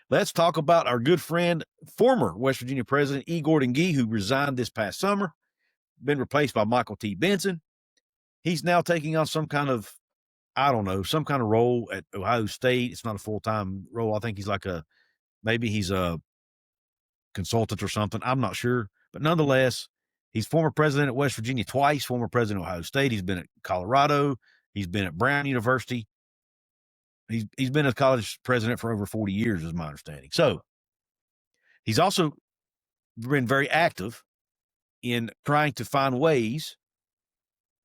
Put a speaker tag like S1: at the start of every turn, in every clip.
S1: Let's talk about our good friend, former West Virginia President E. Gordon Gee, who resigned this past summer, been replaced by Michael T. Benson. He's now taking on some kind of, I don't know, some kind of role at Ohio State. It's not a full-time role. I think he's maybe he's a consultant or something. I'm not sure. But nonetheless, he's former president at West Virginia twice, former president of Ohio State. He's been at Colorado. He's been at Brown University. He's been a college president for over 40 years, is my understanding. So he's also been very active in trying to find ways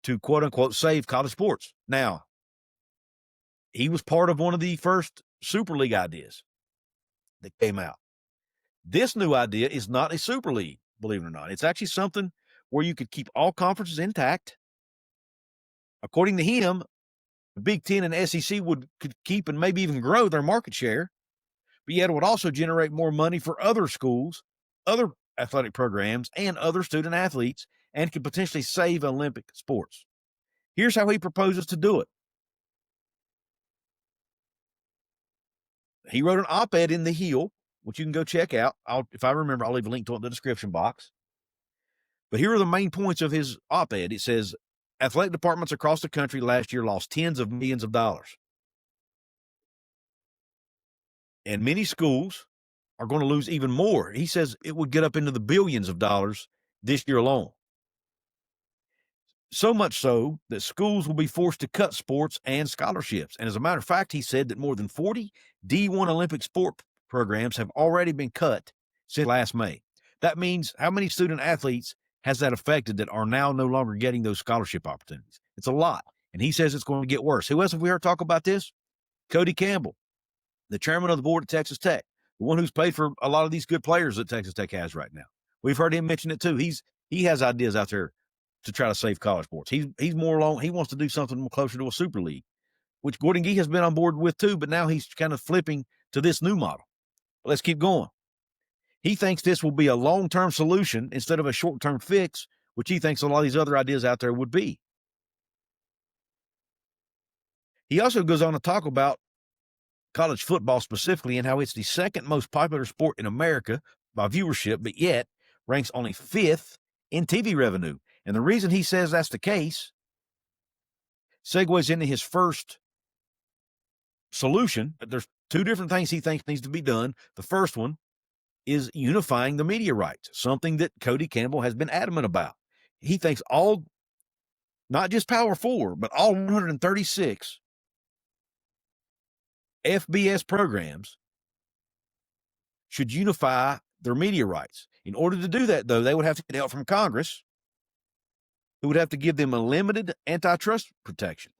S1: to, quote unquote, save college sports. Now, he was part of one of the first Super League ideas that came out. This new idea is not a Super League, believe it or not. It's actually something where you could keep all conferences intact. According to him, the Big Ten and SEC could keep and maybe even grow their market share, but yet it would also generate more money for other schools, other athletic programs, and other student athletes, and could potentially save Olympic sports. Here's how he proposes to do it. He wrote an op-ed in The Hill, which you can go check out. If I remember, I'll leave a link to it in the description box. But here are the main points of his op-ed. It says, athletic departments across the country last year lost tens of millions of dollars. And many schools are going to lose even more. He says it would get up into the billions of dollars this year alone. So much so that schools will be forced to cut sports and scholarships. And as a matter of fact, he said that more than 40 D1 Olympic sport programs have already been cut since last May. That means how many student athletes has that affected that are now no longer getting those scholarship opportunities? It's a lot. And he says it's going to get worse. Who else have we heard talk about this? Cody Campbell, the chairman of the board at Texas Tech, the one who's paid for a lot of these good players that Texas Tech has right now. We've heard him mention it too. He has ideas out there to try to save college sports. He's more along. He wants to do something more closer to a Super League, which Gordon Gee has been on board with too, but now he's kind of flipping to this new model. But let's keep going. He thinks this will be a long-term solution instead of a short-term fix, which he thinks a lot of these other ideas out there would be. He also goes on to talk about college football specifically and how it's the second most popular sport in America by viewership, but yet ranks only 5th in TV revenue. And the reason he says that's the case segues into his first solution. There's two different things he thinks needs to be done. The first one is unifying the media rights, something that Cody Campbell has been adamant about. He thinks all, not just Power 4, but all 136 FBS programs should unify their media rights. In order to do that, though, they would have to get help from Congress, who would have to give them a limited antitrust protection.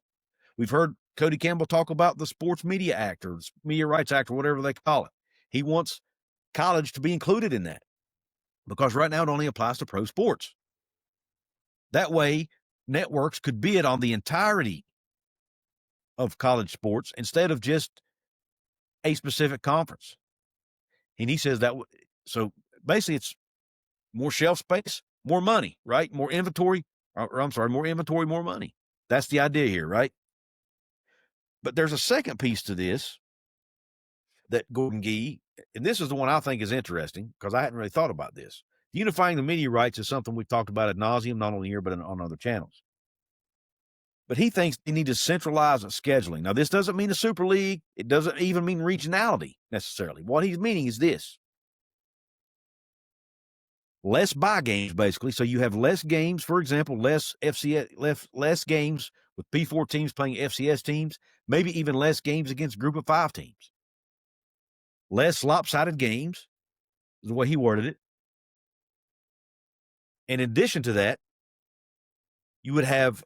S1: We've heard Cody Campbell talk about the Sports Media Act or Media Rights Act or whatever they call it. He wants college to be included in that because right now it only applies to pro sports. That way, networks could bid on the entirety of college sports instead of just a specific conference. And he says that, so basically it's more shelf space, more money, right? More inventory, more inventory, more money. That's the idea here, right? But there's a second piece to this that Gordon Gee, and this is the one I think is interesting because I hadn't really thought about this. Unifying the media rights is something we've talked about ad nauseum, not only here, but on other channels. But he thinks they need to centralize scheduling. Now, this doesn't mean a Super League. It doesn't even mean regionality necessarily. What he's meaning is this. Less buy games, basically. So you have less games, for example, less games with P4 teams playing FCS teams, maybe even less games against Group of 5 teams. Less lopsided games is the way he worded it. And in addition to that, you would have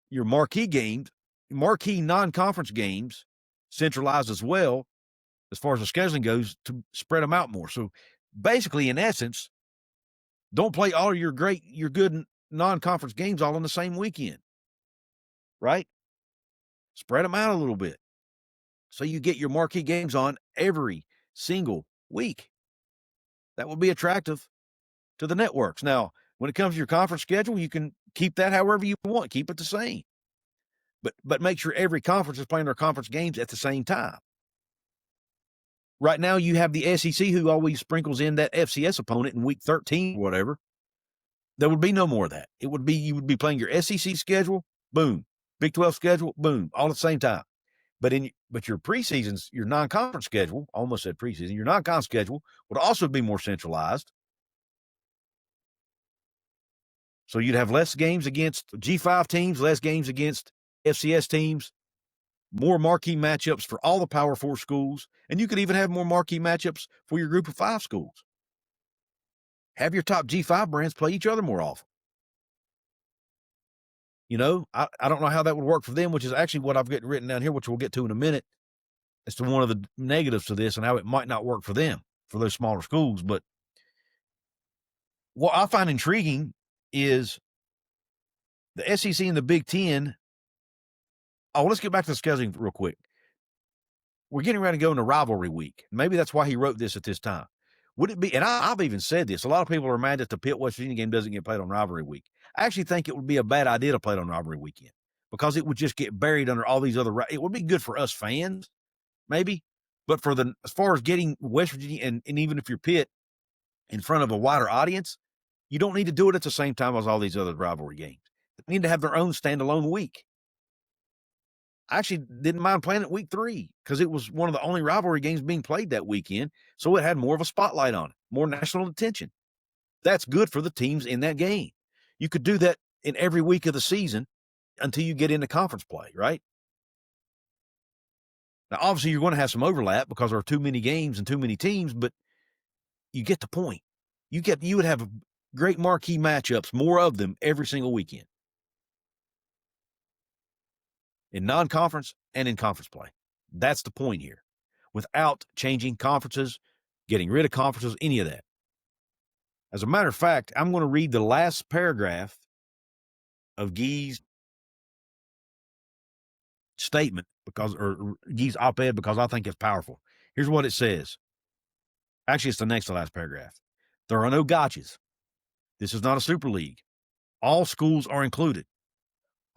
S1: your marquee non-conference games centralized as well, as far as the scheduling goes, to spread them out more. So basically, in essence, don't play all your good non-conference games all on the same weekend, right? Spread them out a little bit so you get your marquee games on every single week. That would be attractive to the networks. Now, when it comes to your conference schedule, you can keep that however you want. Keep it the same. But make sure every conference is playing their conference games at the same time. Right now, you have the SEC who always sprinkles in that FCS opponent in week 13 or whatever. There would be no more of that. It would be, you would be playing your SEC schedule, boom. Big 12 schedule, boom, all at the same time. But your preseasons, your non-conference schedule, almost said preseason, your non-con schedule would also be more centralized. So you'd have less games against G5 teams, less games against FCS teams, more marquee matchups for all the Power 4 schools, and you could even have more marquee matchups for your group of 5 schools. Have your top G5 brands play each other more often. You know, I don't know how that would work for them, which is actually what I've got written down here, which we'll get to in a minute, as to one of the negatives to this and how it might not work for them, for those smaller schools. But what I find intriguing is the SEC and the Big Ten. Oh, let's get back to the scheduling real quick. We're getting ready to go into rivalry week. Maybe that's why he wrote this at this time. Would it be, and I've even said this, a lot of people are mad that the Pitt West Virginia game doesn't get played on rivalry week. I actually think it would be a bad idea to play it on rivalry weekend because it would just get buried under all these other, it would be good for us fans, maybe, but as far as getting West Virginia and even if you're Pitt in front of a wider audience, you don't need to do it at the same time as all these other rivalry games. They need to have their own standalone week. I actually didn't mind playing it week 3 because it was one of the only rivalry games being played that weekend. So it had more of a spotlight on it, more national attention. That's good for the teams in that game. You could do that in every week of the season until you get into conference play, right? Now, obviously, you're going to have some overlap because there are too many games and too many teams, but you get the point. You would have great marquee matchups, more of them every single weekend. In non-conference and in conference play. That's the point here. Without changing conferences, getting rid of conferences, any of that. As a matter of fact, I'm going to read the last paragraph of Guy's statement or Guy's op-ed because I think it's powerful. Here's what it says. Actually, it's the next to last paragraph. There are no gotchas. This is not a super league. All schools are included.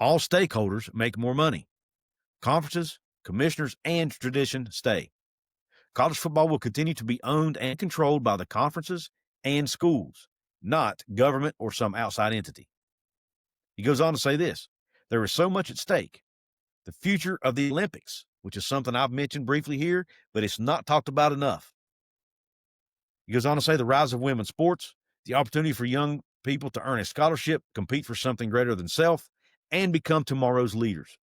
S1: All stakeholders make more money. Conferences, commissioners, and tradition stay. College football will continue to be owned and controlled by the conferences and schools, not government or some outside entity. He goes on to say this. There is so much at stake. The future of the Olympics, which is something I've mentioned briefly here, but it's not talked about enough. He goes on to say the rise of women's sports, the opportunity for young people to earn a scholarship, compete for something greater than self, and become tomorrow's leaders.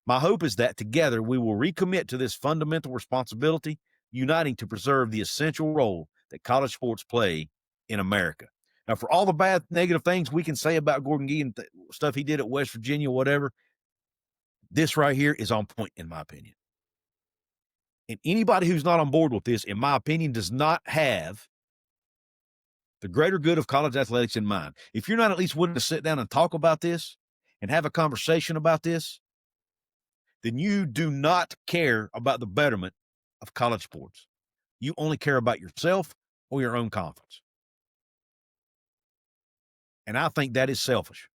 S1: My hope is that together we will recommit to this fundamental responsibility, uniting to preserve the essential role that college sports play in America. Now, for all the bad, negative things we can say about Gordon Gee and stuff he did at West Virginia, whatever, this right here is on point, in my opinion. And anybody who's not on board with this, in my opinion, does not have the greater good of college athletics in mind. If you're not at least willing to sit down and talk about this and have a conversation about this, then you do not care about the betterment of college sports. You only care about yourself or your own conference. And I think that is selfish,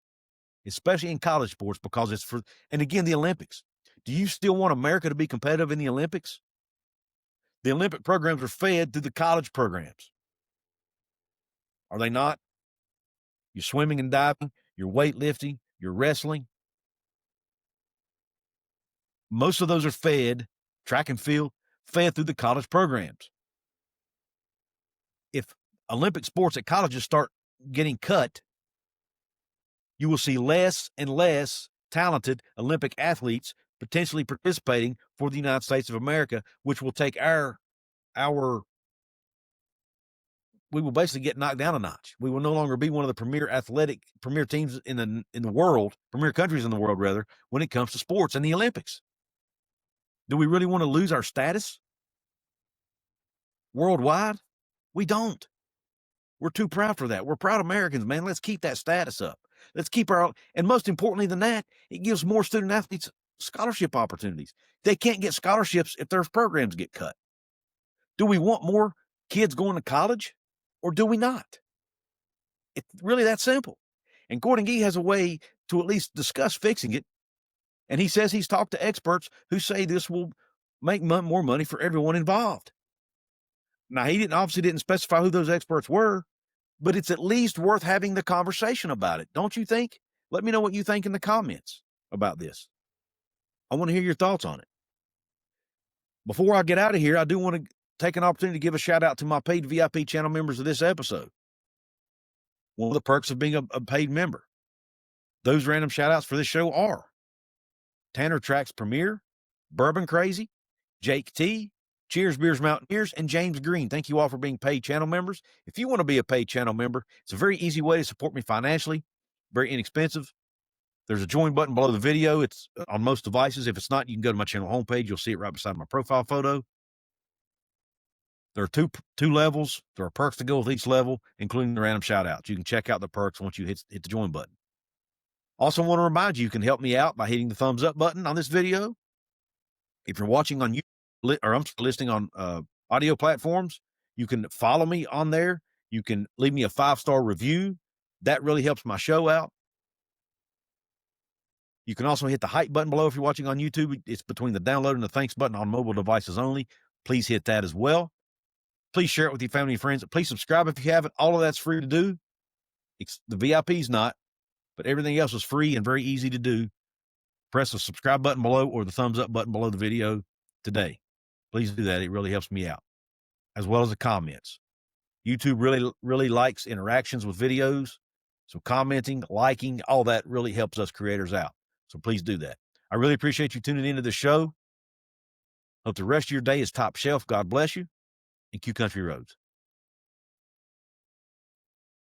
S1: especially in college sports because it's for, and again, the Olympics. Do you still want America to be competitive in the Olympics? The Olympic programs are fed through the college programs. Are they not? You're swimming and diving, you're weightlifting, you're wrestling. Most of those are fed, track and field, fed through the college programs. If Olympic sports at colleges start getting cut, you will see less and less talented Olympic athletes potentially participating for the United States of America, which will take we will basically get knocked down a notch. We will no longer be one of the premier teams in the world, premier countries in the world, rather, when it comes to sports and the Olympics. Do we really want to lose our status worldwide? We don't. We're too proud for that. We're proud Americans, man. Let's keep that status up. Let's keep and most importantly than that, it gives more student athletes scholarship opportunities. They can't get scholarships if their programs get cut. Do we want more kids going to college or do we not? It's really that simple. And Gordon Gee has a way to at least discuss fixing it. And he says he's talked to experts who say this will make more money for everyone involved. Now, he obviously didn't specify who those experts were, but it's at least worth having the conversation about it. Don't you think? Let me know what you think in the comments about this. I want to hear your thoughts on it. Before I get out of here, I do want to take an opportunity to give a shout out to my paid VIP channel members of this episode. One of the perks of being a paid member. Those random shout outs for this show are Tanner Tracks Premier, Bourbon Crazy, Jake T, Cheers Beers Mountaineers, and James Green. Thank you all for being paid channel members. If you want to be a paid channel member, it's a very easy way to support me financially, very inexpensive. There's a join button below the video. It's on most devices. If it's not, you can go to my channel homepage. You'll see it right beside my profile photo. There are two levels. There are perks to go with each level, including the random shout outs. You can check out the perks once you hit the join button. Also want to remind you, you can help me out by hitting the thumbs up button on this video. If you're watching on YouTube, or I'm listening on audio platforms, you can follow me on there. You can leave me a 5-star review. That really helps my show out. You can also hit the hype button below if you're watching on YouTube. It's between the download and the thanks button on mobile devices only. Please hit that as well. Please share it with your family and friends. Please subscribe if you haven't. All of that's free to do. The VIP's not, but everything else is free and very easy to do. Press the subscribe button below or the thumbs up button below the video today. Please do that. It really helps me out, as well as the comments. YouTube really likes interactions with videos. So commenting, liking, all that really helps us creators out. So please do that. I really appreciate you tuning into the show. Hope the rest of your day is top shelf. God bless you, and Q Country Roads.